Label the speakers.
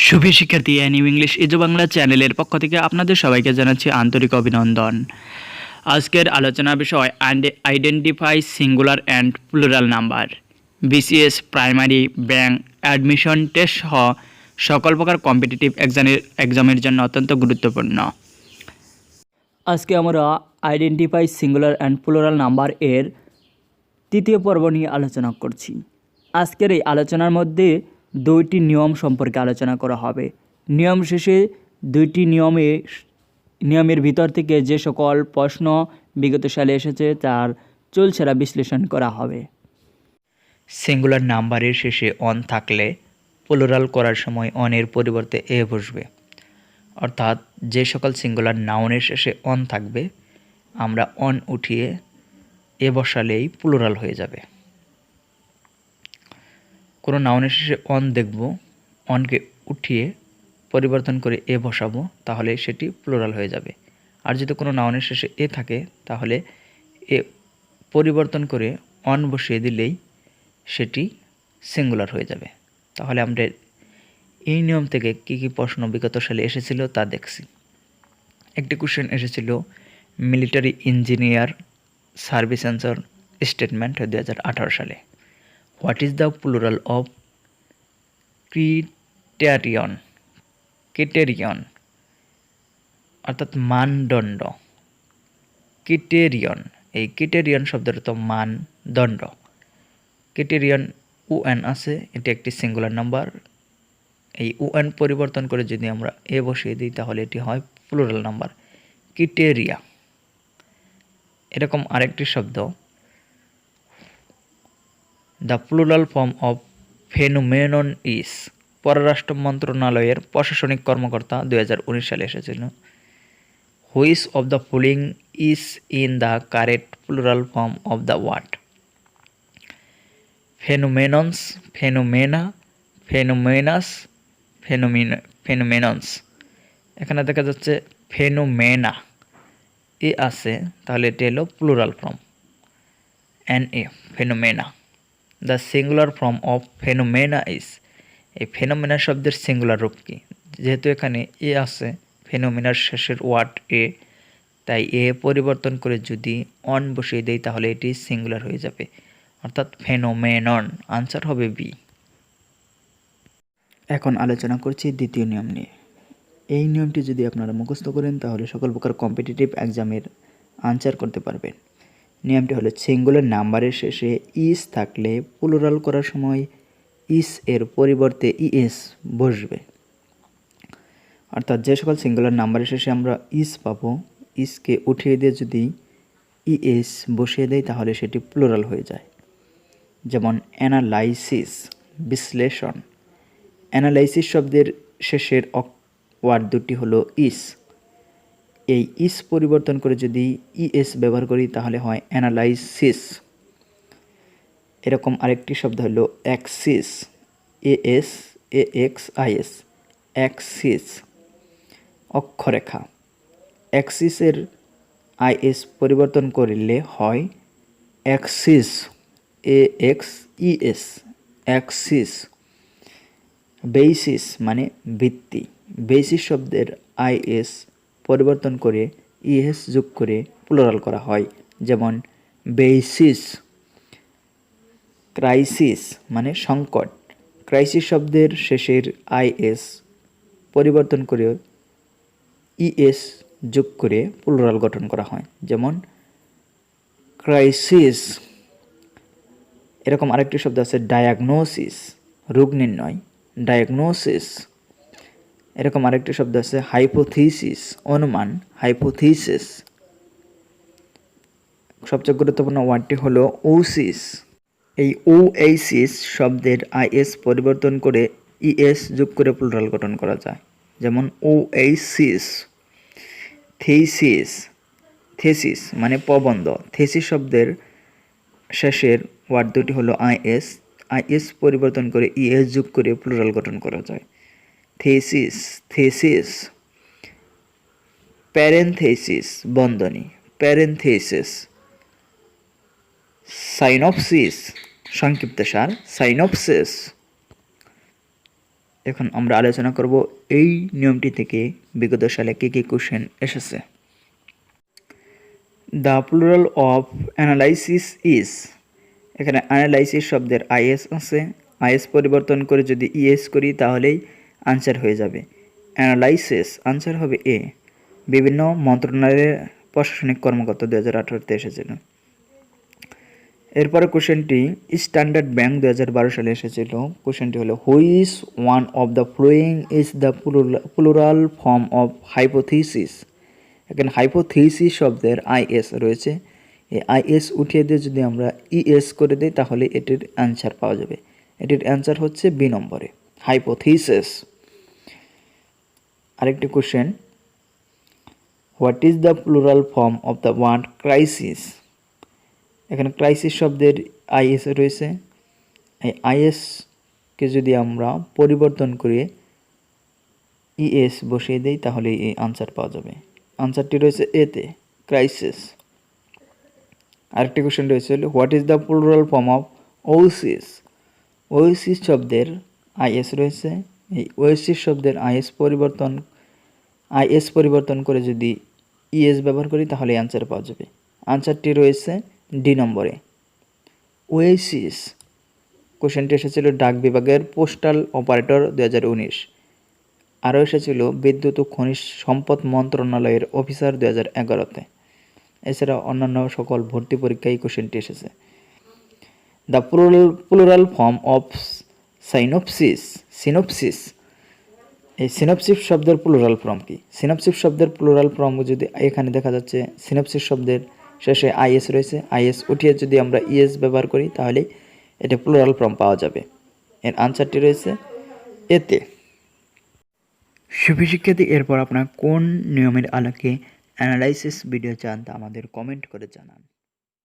Speaker 1: সুপ্রিয় শিক্ষার্থী, new English ইজো Bangla চ্যানেলের পক্ষ থেকে আপনাদের সবাইকে জানাচ্ছি আন্তরিক অভিনন্দন। আজকের আলোচনা বিষয় identify singular and plural number. BCS, primary, bank, admission test সহ সকল প্রকার কম্পিটিটিভ এক্সামের জন্য অত্যন্ত গুরুত্বপূর্ণ। আজকে আমরা identify singular and plural number এর তৃতীয় পর্ব নিয়ে আলোচনা করছি। আজকের এই আলোচনার মধ্যে দুইটি নিয়ম সম্পর্কে আলোচনা করা হবে। নিয়ম শেষে দুইটি নিয়মের ভিতর থেকে যে সকল প্রশ্ন বিগত সালে এসেছে তার চুলচেরা বিশ্লেষণ করা হবে।
Speaker 2: সিঙ্গুলার নাম্বারের শেষে অন থাকলে প্লুরাল করার সময় অনের পরিবর্তে এ বসবে, অর্থাৎ যে সকল সিঙ্গুলার নাউনের শেষে অন থাকবে আমরা অন উঠিয়ে এ বসালেই প্লুরাল হয়ে যাবে। কোনো নাউনের শেষে অন দেখব, অনকে উঠিয়ে পরিবর্তন করে এ বসাবো, তাহলে সেটি প্লুরাল হয়ে যাবে। আর যদি কোনো নাউনের শেষে এ থাকে তাহলে এ পরিবর্তন করে অন বসিয়ে দিলেই সেটি সিঙ্গুলার হয়ে যাবে। তাহলে আমরা এই নিয়ম থেকে কী কী প্রশ্ন বিগত সালে এসেছিল তা দেখছি। একটি কোশ্চেন এসেছিল military engineer service answer statement 2018 সালে। What is the plural of ক্রিটেরিয়ন অর্থাৎ মানদণ্ড। ক্রিটেরিয়ন, এই ক্রিটেরিয়ন শব্দের অর্থ মানদণ্ড। ক্রিটেরিয়ন UN আছে, এটি একটি সিঙ্গুলার নাম্বার। এই UN পরিবর্তন করে যদি আমরা এ বসিয়ে দিই তাহলে এটি হয় প্লুরাল নাম্বার, ক্রিটেরিয়া। এরকম আরেকটি শব্দ, the plural form of phenomenon is. পররাষ্ট্র মন্ত্রণালয়ের প্রশাসনিক কর্মকর্তা 2019 সালে এসেছিল। Which of the following is in the correct plural form of the word? Phenomenons, phenomena, phenomenas, phenomenons. এখানে দেখা যাচ্ছে ফেনোমেনা এ আছে, তাহলে এটি হলো plural form NA, phenomena. The singular form of phenomena is. এই ফেনোমেনা শব্দের সিঙ্গুলার রূপ কি? যেহেতু এখানে এ আছে, ফেনোমেনার শেষের ওয়ার্ড এ, তাই এ পরিবর্তন করে যদি অন বসিয়ে দেই তাহলে এটি সিঙ্গুলার হয়ে যাবে, অর্থাৎ ফেনোমেনন। আনসার হবে বি।
Speaker 1: এখন আলোচনা করছি দ্বিতীয় নিয়ম নিয়ে। এই নিয়মটি যদি আপনারা মুখস্থ করেন তাহলে সকল প্রকার কম্পিটিটিভ এক্সামের আনসার করতে পারবেন। নিয়মটি হলো সিঙ্গুলার নাম্বারের শেষে ইস থাকলে প্লুরাল করার সময় ইস এর পরিবর্তে ইএস বসবে। অর্থাৎ যে সকল সিঙ্গুলার নাম্বারের শেষে আমরা ইস পাবো, ইসকে উঠিয়ে দিয়ে যদি ইএস বসিয়ে দেয় তাহলে সেটি প্লুরাল হয়ে যায়। যেমন অ্যানালাইসিস, বিশ্লেষণ। অ্যানালাইসিস শব্দের শেষের ওয়ার্ড দুটি হলো ইস। এই ইস পরিবর্তন করে যদি ইএস ব্যবহার করি তাহলে হয় অ্যানালাইসিস। এরকম আরেকটি শব্দ হলো অ্যাক্সিস, ASAXIS, অ্যাক্সিস, অক্ষরেখা। অ্যাক্সিসের IS পরিবর্তন করলে হয় অ্যাক্সিস, AXES, অ্যাক্সিস। বেসিস মানে ভিত্তি। বেসিস শব্দের IS পরিবর্তন করে ES যোগ করে প্লুরাল করা হয়, যেমন বেসিস। ক্রাইসিস মানে সংকট। ক্রাইসিস শব্দের শেষের IS পরিবর্তন করে ES যোগ করে প্লুরাল গঠন করা হয়, যেমন ক্রাইসিস। এরকম আরেকটি শব্দ আছে ডায়াগনোসিস, রোগ নির্ণয়, ডায়াগনোসিস। এরকম আরেকটি শব্দ আছে হাইপোথিসিস, অনুমান, হাইপোথিসিস। সবচেয়ে গুরুত্বপূর্ণ ওয়ার্ডটি হলো ওসিস। এই ওএসিস শব্দের IS পরিবর্তন করে ES যোগ করে প্লুরাল গঠন করা যায়, যেমন ওএসিস। থেসিস, থেসিস মানে প্রবন্ধ। থেসিস শব্দের শেষের ওয়ার্ড দুটি হলো IS পরিবর্তন করে ES যোগ করে প্লুরাল গঠন করা যায়, থেসিস, থেসিস। প্যারেনথেসিস বন্ধনী, প্যারেনথেসিস। সাইনপসিস সংক্ষিপ্তসার, সাইনপসিস।
Speaker 2: এখন আমরা আলোচনা করব এই নিয়মটি থেকে বিগত সালে কী কী কোশ্চেন এসেছে। The plural of analysis is, এখানে অ্যানালাইসিস শব্দের আইএস আছে, আইএস পরিবর্তন করে যদি ইএস করি তাহলেই আনসার হয়ে যাবে অ্যানালাইসিস, আনসার হবে এ। বিভিন্ন মন্ত্রণালয়ের প্রশাসনিক কর্মকর্তা 2018-তে এসেছিল। এরপরে কোশ্চেনটি স্ট্যান্ডার্ড ব্যাংক 2012 সালে এসেছিল। কোশ্চেনটি হলো which one of the following is the plural form of hypothesis. এখানে হাইপোথিসিস শব্দের আইএস রয়েছে, এই আইএস উঠিয়ে দিয়ে যদি আমরা ইএস করে দিই তাহলে এটির অ্যান্সার পাওয়া যাবে। এটির অ্যান্সার হচ্ছে বি নম্বরে, হাইপোথিসিস। আরেকটি question, what is the plural form of the word crisis. এখানে ক্রাইসিস শব্দের আইএস রয়েছে, এই আইএসকে যদি আমরা পরিবর্তন করে ইএস বসিয়ে দিই তাহলে এই আনসার পাওয়া যাবে। আনসারটি রয়েছে এতে, ক্রাইসিস। আরেকটি কোশ্চেন রয়েছে, what is the plural form of oasis. Oasis শব্দের আইএস রয়েছে, এই ওসিস শব্দের আইএস পরিবর্তন করে যদি ইএস ব্যবহার করি তাহলে অ্যান্সার পাওয়া যাবে। আনসারটি রয়েছে ডি নম্বরে, ওয়েসিস। কোশ্চেনটি এসেছিল ডাক বিভাগের পোস্টাল অপারেটর 2019। আরও এসেছিল বিদ্যুৎ ও খনিজ সম্পদ মন্ত্রণালয়ের অফিসার 2011-তে। এছাড়া অন্যান্য সকল ভর্তি পরীক্ষায় কোশ্চেনটি এসেছে। The plural form of synopsis. এই সিনোপসিস শব্দের প্লুরাল ফর্ম কি? সিনোপসিস শব্দের প্লুরাল ফর্ম যদি এখানে দেখা যাচ্ছে সিনোপসিস শব্দের শেষে আইএস রয়েছে, আইএস উঠিয়ে যদি আমরা ইএস ব্যবহার করি তাহলে এটা প্লুরাল ফর্ম পাওয়া যাবে। এর আনসারটি রয়েছে এতে। শিক্ষার্থী, এরপর আপনার কোন নিয়মের আলোকে অ্যানালাইসিস ভিডিও চান তা আমাদের কমেন্ট করে জানান।